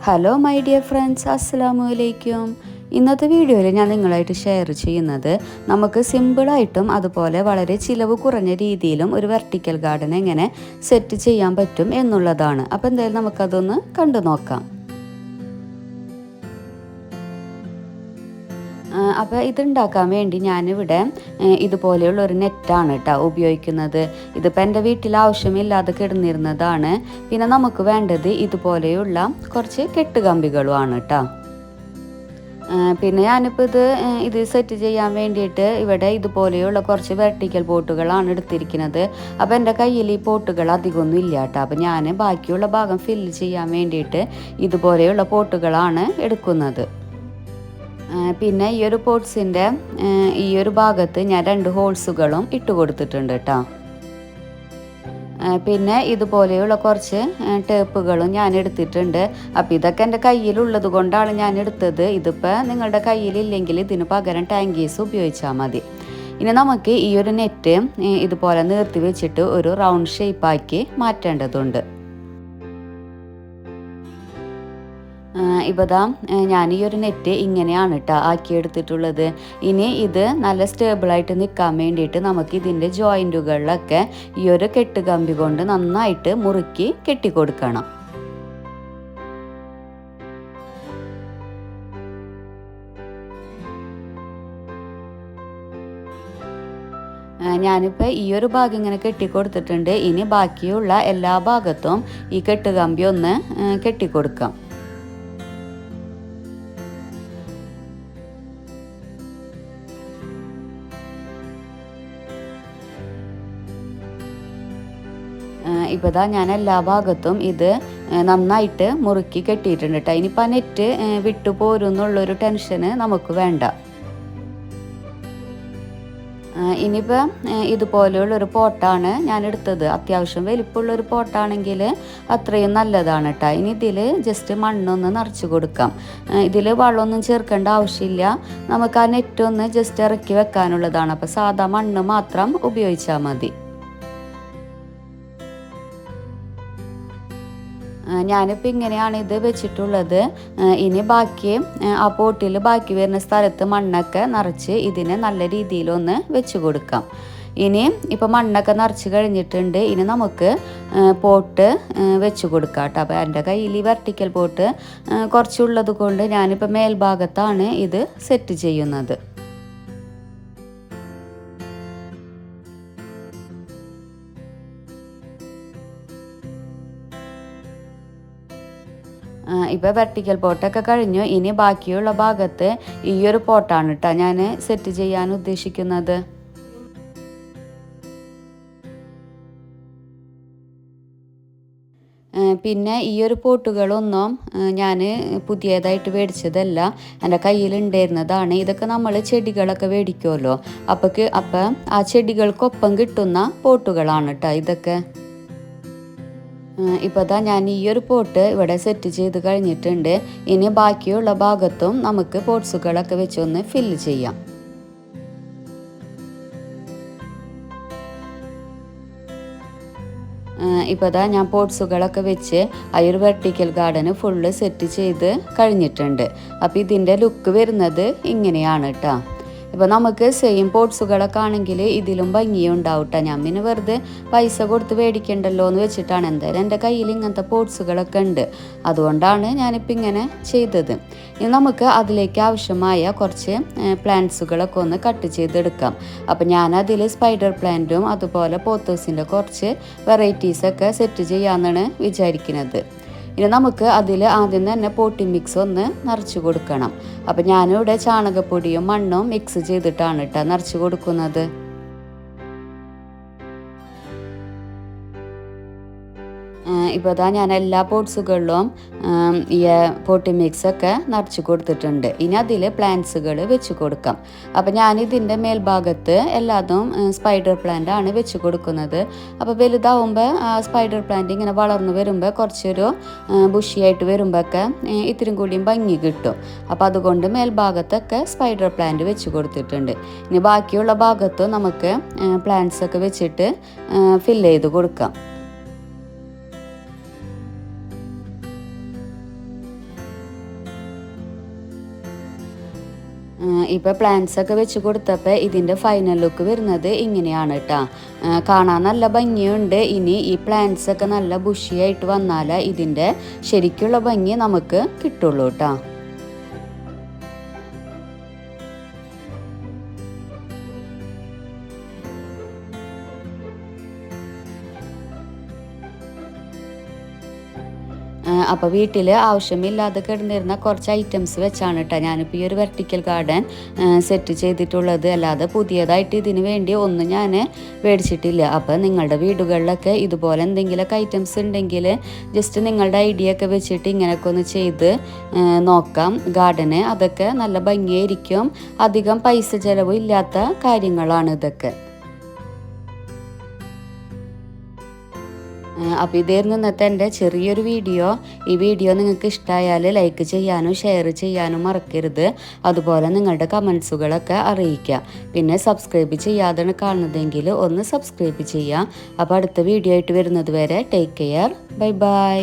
Hello my dear friends, അസ്സലാമു അലൈക്കും. ഇന്നത്തെ വീഡിയോയിൽ ഞാൻ നിങ്ങളായിട്ട് ഷെയർ ചെയ്യുന്നത് നമുക്ക് സിമ്പിളായിട്ടും അതുപോലെ വളരെ ചിലവ് കുറഞ്ഞ രീതിയിലും ഒരു വെർട്ടിക്കൽ ഗാർഡൻ എങ്ങനെ സെറ്റ് ചെയ്യാൻ പറ്റും എന്നുള്ളതാണ്. അപ്പോൾ എന്തായാലും നമുക്കതൊന്ന് കണ്ടു നോക്കാം. അപ്പോൾ ഇതുണ്ടാക്കാൻ വേണ്ടി ഞാനിവിടെ ഇതുപോലെയുള്ള ഒരു നെറ്റാണ് കേട്ടോ ഉപയോഗിക്കുന്നത്. ഇതിപ്പോൾ എൻ്റെ വീട്ടിൽ ആവശ്യമില്ലാതെ കിടന്നിരുന്നതാണ്. പിന്നെ നമുക്ക് വേണ്ടത് ഇതുപോലെയുള്ള കുറച്ച് കെട്ടുകമ്പികളുമാണ് കേട്ടോ. പിന്നെ ഞാനിപ്പോൾ ഇത് സെറ്റ് ചെയ്യാൻ വേണ്ടിയിട്ട് ഇവിടെ ഇതുപോലെയുള്ള കുറച്ച് വെർട്ടിക്കൽ പോട്ടുകളാണ് എടുത്തിരിക്കുന്നത്. അപ്പോൾ എൻ്റെ കയ്യിൽ ഈ പോട്ടുകൾ അധികമൊന്നും ഇല്ല കേട്ടോ. അപ്പോൾ ഞാൻ ബാക്കിയുള്ള ഭാഗം ഫില്ല് ചെയ്യാൻ വേണ്ടിയിട്ട് ഇതുപോലെയുള്ള പോട്ടുകളാണ് എടുക്കുന്നത്. പിന്നെ ഈ ഒരു പോട്ട്സിൻ്റെ ഈ ഒരു ഭാഗത്ത് ഞാൻ 2 ഹോൾസുകളും ഇട്ട് കൊടുത്തിട്ടുണ്ട് കേട്ടോ. പിന്നെ ഇതുപോലെയുള്ള കുറച്ച് ടേപ്പുകളും ഞാൻ എടുത്തിട്ടുണ്ട്. അപ്പോൾ ഇതൊക്കെ എൻ്റെ കയ്യിലുള്ളത് കൊണ്ടാണ് ഞാൻ എടുത്തത്. ഇതിപ്പോൾ നിങ്ങളുടെ കയ്യിലില്ലെങ്കിൽ ഇതിന് പകരം ടാങ്കീസ് ഉപയോഗിച്ചാൽ മതി. ഇനി നമുക്ക് ഈ ഒരു നെറ്റ് ഇതുപോലെ നിർത്തി വെച്ചിട്ട് ഒരു റൗണ്ട് ഷേപ്പാക്കി മാറ്റേണ്ടതുണ്ട്. ഇപ്പോൾ ഞാൻ ഈ ഒരു നെറ്റ് ഇങ്ങനെയാണ് കേട്ടോ ആക്കിയെടുത്തിട്ടുള്ളത്. ഇനി ഇത് നല്ല സ്റ്റേബിളായിട്ട് നിൽക്കാൻ വേണ്ടിയിട്ട് നമുക്ക് ഇതിൻ്റെ ജോയിൻറ്റുകളിലൊക്കെ ഈ ഒരു കെട്ടുകമ്പി കൊണ്ട് നന്നായിട്ട് മുറുക്കി കെട്ടിക്കൊടുക്കണം. ഞാനിപ്പോൾ ഈ ഒരു ഭാഗം ഇങ്ങനെ കെട്ടിക്കൊടുത്തിട്ടുണ്ട്. ഇനി ബാക്കിയുള്ള എല്ലാ ഭാഗത്തും ഈ കെട്ടുകമ്പി ഒന്ന് കെട്ടിക്കൊടുക്കാം. ഇപ്പോൾ ഞാൻ എല്ലാ ഭാഗത്തും ഇത് നന്നായിട്ട് മുറുക്കി കെട്ടിയിട്ടുണ്ട് കേട്ടോ. ഇനിയിപ്പോൾ ആ നെറ്റ് വിട്ടു പോരും എന്നുള്ളൊരു ടെൻഷന് നമുക്ക് വേണ്ട. ഇനിയിപ്പോൾ ഇതുപോലെയുള്ളൊരു പോട്ടാണ് ഞാൻ എടുത്തത്. അത്യാവശ്യം വലിപ്പമുള്ളൊരു പോട്ടാണെങ്കിൽ അത്രയും നല്ലതാണ് കേട്ടോ. ഇനി ഇതിൽ ജസ്റ്റ് മണ്ണൊന്ന് നിറച്ച് കൊടുക്കാം. ഇതിൽ വെള്ളമൊന്നും ചേർക്കേണ്ട ആവശ്യമില്ല. നമുക്ക് ആ നെറ്റൊന്ന് ജസ്റ്റ് ഇറക്കി വെക്കാനുള്ളതാണ്. അപ്പോൾ സാധാ മണ്ണ് മാത്രം ഉപയോഗിച്ചാൽ മതി. ഞാനിപ്പോൾ ഇങ്ങനെയാണ് ഇത് വെച്ചിട്ടുള്ളത്. ഇനി ബാക്കി ആ പോട്ടിൽ ബാക്കി വരുന്ന സ്ഥലത്ത് മണ്ണൊക്കെ നിറച്ച് ഇതിനെ നല്ല രീതിയിലൊന്ന് വെച്ച് കൊടുക്കാം. ഇനി ഇപ്പോൾ മണ്ണൊക്കെ നിറച്ച് കഴിഞ്ഞിട്ടുണ്ട്. ഇനി നമുക്ക് പോട്ട് വെച്ച് കൊടുക്കാം കേട്ടോ. അപ്പോൾ എൻ്റെ കയ്യിൽ ഈ വെർട്ടിക്കൽ പോട്ട് കുറച്ചുള്ളത് കൊണ്ട് ഞാനിപ്പോൾ മേൽഭാഗത്താണ് ഇത് സെറ്റ് ചെയ്യുന്നത്. ഇപ്പോൾ വെർട്ടിക്കൽ പോട്ടൊക്കെ കഴിഞ്ഞു. ഇനി ബാക്കിയുള്ള ഭാഗത്ത് ഈ ഒരു പോട്ടാണ് കേട്ടോ ഞാൻ സെറ്റ് ചെയ്യാൻ ഉദ്ദേശിക്കുന്നത്. പിന്നെ ഈ ഒരു പോട്ടുകളൊന്നും ഞാൻ പുതിയതായിട്ട് മേടിച്ചതല്ല, എൻ്റെ കയ്യിലുണ്ടായിരുന്നതാണ്. ഇതൊക്കെ നമ്മൾ ചെടികളൊക്കെ മേടിക്കുമല്ലോ, അപ്പം ആ ചെടികൾക്കൊപ്പം കിട്ടുന്ന പോട്ടുകളാണ് കേട്ടോ ഇതൊക്കെ. ഇപ്പോൾ ഞാൻ ഈ ഒരു പോട്ട് ഇവിടെ സെറ്റ് ചെയ്ത് കഴിഞ്ഞിട്ടുണ്ട്. ഇനി ബാക്കിയുള്ള ഭാഗത്തും നമുക്ക് പോട്ട്സുകളൊക്കെ വെച്ചൊന്ന് ഫില്ല് ചെയ്യാം. ഇപ്പോൾ ഞാൻ പോട്ട്സുകളൊക്കെ വെച്ച് ആ ഒരു വെർട്ടിക്കൽ ഗാർഡന് ഫുള്ള് സെറ്റ് ചെയ്ത് കഴിഞ്ഞിട്ടുണ്ട്. അപ്പോൾ ഇതിൻ്റെ ലുക്ക് വരുന്നത് ഇങ്ങനെയാണ് കേട്ടോ. ഇപ്പോൾ നമുക്ക് സെയിം പോട്ട്സുകളൊക്കെ ആണെങ്കിൽ ഇതിലും ഭംഗിയുണ്ടാവും കേട്ടോ. ഞാൻ പിന്നെ വെറുതെ പൈസ കൊടുത്ത് മേടിക്കണ്ടല്ലോ എന്ന് വെച്ചിട്ടാണ്. എന്തായാലും എൻ്റെ കയ്യിൽ ഇങ്ങനത്തെ പോട്ട്സുകളൊക്കെ ഉണ്ട്, അതുകൊണ്ടാണ് ഞാനിപ്പോൾ ഇങ്ങനെ ചെയ്തത്. ഇനി നമുക്ക് അതിലേക്ക് ആവശ്യമായ കുറച്ച് പ്ലാന്റ്സുകളൊക്കെ ഒന്ന് കട്ട് ചെയ്തെടുക്കാം. അപ്പോൾ ഞാനതിൽ സ്പൈഡർ പ്ലാന്റും അതുപോലെ പോത്തോസിൻ്റെ കുറച്ച് വെറൈറ്റീസൊക്കെ സെറ്റ് ചെയ്യാമെന്നാണ് വിചാരിക്കുന്നത്. ഇനി നമുക്ക് അതിൽ ആദ്യം തന്നെ പോട്ടി മിക്സ് ഒന്ന് നിറച്ച് കൊടുക്കണം. അപ്പോൾ ഞാനിവിടെ ചാണകപ്പൊടിയും മണ്ണും മിക്സ് ചെയ്തിട്ടാണ് കേട്ടോ നിറച്ച് കൊടുക്കുന്നത്. ഇപ്പോൾ ഞാൻ എല്ലാ പോട്ട്സുകളിലും ഈ പോട്ടി മിക്സൊക്കെ നിറച്ച് കൊടുത്തിട്ടുണ്ട്. ഇനി അതിൽ പ്ലാന്റ്സുകൾ വെച്ച് കൊടുക്കാം. അപ്പോൾ ഞാനിതിൻ്റെ മേൽഭാഗത്ത് എല്ലാതും സ്പൈഡർ പ്ലാന്റ് ആണ് വെച്ച് കൊടുക്കുന്നത്. അപ്പോൾ വലുതാവുമ്പോൾ സ്പൈഡർ പ്ലാന്റ് ഇങ്ങനെ വളർന്നു വരുമ്പോൾ കുറച്ചൊരു ബുഷിയായിട്ട് വരുമ്പോഴൊക്കെ ഇത്തിരി കൂടിയും ഭംഗി കിട്ടും. അപ്പോൾ അതുകൊണ്ട് മേൽഭാഗത്തൊക്കെ സ്പൈഡർ പ്ലാന്റ് വെച്ച് കൊടുത്തിട്ടുണ്ട്. ഇനി ബാക്കിയുള്ള ഭാഗത്ത് നമുക്ക് പ്ലാന്റ്സൊക്കെ വെച്ചിട്ട് ഫില്ല് ചെയ്ത് കൊടുക്കാം. ഇപ്പോൾ പ്ലാന്റ്സ് ഒക്കെ വെച്ച് കൊടുത്തപ്പോൾ ഇതിൻ്റെ ഫൈനൽ ലുക്ക് വരുന്നത് ഇങ്ങനെയാണ് കേട്ടോ. കാണാൻ നല്ല ഭംഗിയുണ്ട്. ഇനി ഈ പ്ലാന്റ്സ് ഒക്കെ നല്ല ബുഷിയായിട്ട് വന്നാൽ ഇതിൻ്റെ ശരിക്കുള്ള ഭംഗി നമുക്ക് കിട്ടുള്ളൂ കേട്ടോ. അപ്പോൾ വീട്ടിൽ ആവശ്യമില്ലാതെ കിടന്നിരുന്ന കുറച്ച് ഐറ്റംസ് വെച്ചാണ് കേട്ടോ ഞാനിപ്പോൾ ഈ ഒരു വെർട്ടിക്കൽ ഗാർഡൻ സെറ്റ് ചെയ്തിട്ടുള്ളത്. അല്ലാതെ പുതിയതായിട്ട് ഇതിന് വേണ്ടി ഒന്നും ഞാൻ മേടിച്ചിട്ടില്ല. അപ്പോൾ നിങ്ങളുടെ വീടുകളിലൊക്കെ ഇതുപോലെ എന്തെങ്കിലുമൊക്കെ ഐറ്റംസ് ഉണ്ടെങ്കിൽ ജസ്റ്റ് നിങ്ങളുടെ ഐഡിയ ഒക്കെ വെച്ചിട്ട് ഇങ്ങനെയൊക്കെ ഒന്ന് ചെയ്ത് നോക്കാം. ഗാർഡന് അതൊക്കെ നല്ല ഭംഗിയായിരിക്കും. അധികം പൈസ ചിലവും ഇല്ലാത്ത കാര്യങ്ങളാണ് ഇതൊക്കെ. അപ്പോൾ ഇതായിരുന്നു ഇന്നത്തെ എൻ്റെ ചെറിയൊരു വീഡിയോ. ഈ വീഡിയോ നിങ്ങൾക്ക് ഇഷ്ടമായാൽ ലൈക്ക് ചെയ്യാനും ഷെയർ ചെയ്യാനും മറക്കരുത്. അതുപോലെ നിങ്ങളുടെ കമൻസുകളൊക്കെ അറിയിക്കുക. പിന്നെ സബ്സ്ക്രൈബ് ചെയ്യാതാണ് കാണുന്നതെങ്കിൽ ഒന്ന് സബ്സ്ക്രൈബ് ചെയ്യുക. അപ്പോൾ അടുത്ത വീഡിയോ ആയിട്ട് വരുന്നത് വരെ ടേക്ക് കെയർ. Bye bye.